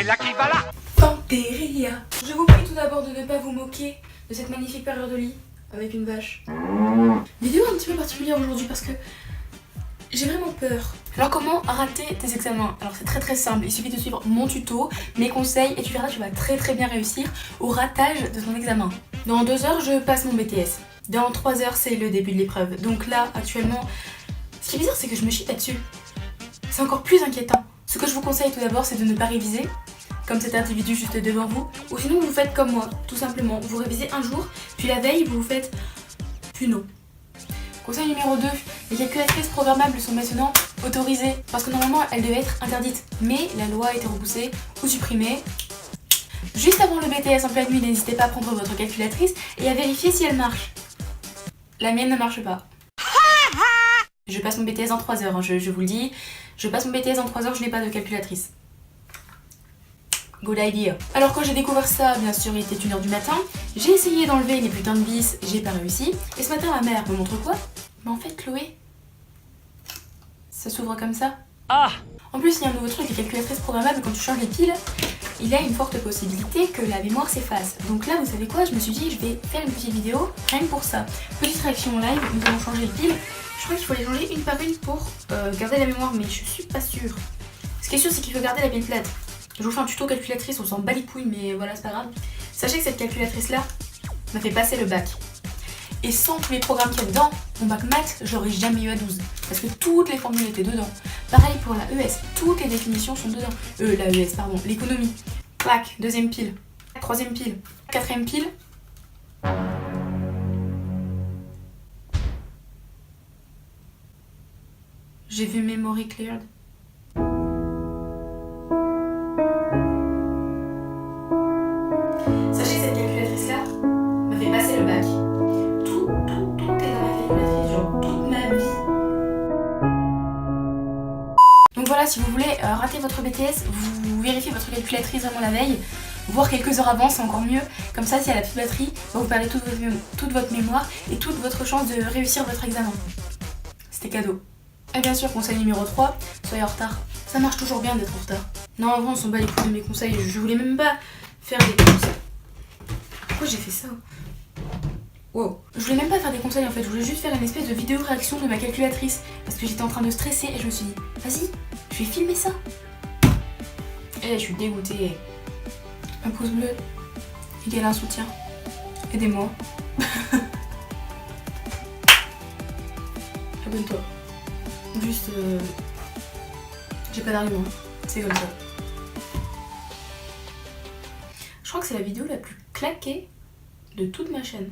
C'est là qui va là. Fanteria. Je vous prie tout d'abord de ne pas vous moquer de cette magnifique paire de lit avec une vache. Vidéo un petit peu particulière aujourd'hui parce que j'ai vraiment peur. Alors comment rater tes examens? Alors c'est très simple, il suffit de suivre mon tuto, mes conseils et tu verras, tu vas très bien réussir au ratage de ton examen. Dans 2 heures je passe mon BTS. Dans 3 heures c'est le début de l'épreuve. Donc là actuellement, ce qui est bizarre c'est que je me chie là-dessus. C'est encore plus inquiétant. Ce que je vous conseille tout d'abord c'est de ne pas réviser comme cet individu juste devant vous, ou sinon vous faites comme moi, tout simplement. Vous révisez un jour, puis la veille vous faites puno. Conseil numéro 2, les calculatrices programmables sont maintenant autorisées parce que normalement elles devaient être interdites, mais la loi a été repoussée ou supprimée. Juste avant le BTS en pleine nuit, n'hésitez pas à prendre votre calculatrice et à vérifier si elle marche. La mienne ne marche pas. Je passe mon BTS en 3 heures, je vous le dis. Je passe mon BTS en 3 heures, je n'ai pas de calculatrice. Good idea. Alors quand j'ai découvert ça, bien sûr il était 1 h du matin, j'ai essayé d'enlever les putains de vis, j'ai pas réussi. Et ce matin ma mère me montre quoi? Mais en fait Chloé, ça s'ouvre comme ça. Ah. En plus il y a un nouveau truc, les calculatrices programmables, quand tu changes les piles, il y a une forte possibilité que la mémoire s'efface. Donc là vous savez quoi, je me suis dit je vais faire une petite vidéo rien que pour ça. Petite réaction en live, nous allons changer les piles. Je crois qu'il faut les changer une par une pour garder la mémoire, mais je suis pas sûre. Ce qui est sûr c'est qu'il faut garder la pile plate. Je vous fais un tuto calculatrice, on s'en bat les couilles, mais voilà, c'est pas grave. Sachez que cette calculatrice-là m'a fait passer le bac. Et sans tous les programmes qu'il y a dedans, mon bac maths, je l'aurais jamais eu à 12. Parce que toutes les formules étaient dedans. Pareil pour la ES, toutes les définitions sont dedans. La ES, pardon, l'économie. Clac, 2e pile, 3e pile, 4e pile. J'ai vu memory cleared. Passer le bac. Tout est dans ma calculatrice, genre toute ma vie. Donc voilà, si vous voulez rater votre BTS, vous vérifiez votre calculatrice vraiment la veille, voire quelques heures avant, c'est encore mieux. Comme ça, si elle a plus de batterie, vous perdez toute votre mémoire et toute votre chance de réussir votre examen. C'était cadeau. Et bien sûr, conseil numéro 3, soyez en retard. Ça marche toujours bien d'être en retard. Non, en vrai, on s'en bat les couilles de mes conseils, je voulais même pas faire des conseils. Pourquoi j'ai fait ça? Wow. Je voulais même pas faire des conseils en fait, je voulais juste faire une espèce de vidéo réaction de ma calculatrice parce que j'étais en train de stresser et je me suis dit, vas-y, je vais filmer ça. Et là, je suis dégoûtée. Un pouce bleu égale un soutien. Aidez-moi. Abonne-toi. Juste, j'ai pas d'argument, c'est comme ça. Je crois que c'est la vidéo la plus claquée de toute ma chaîne.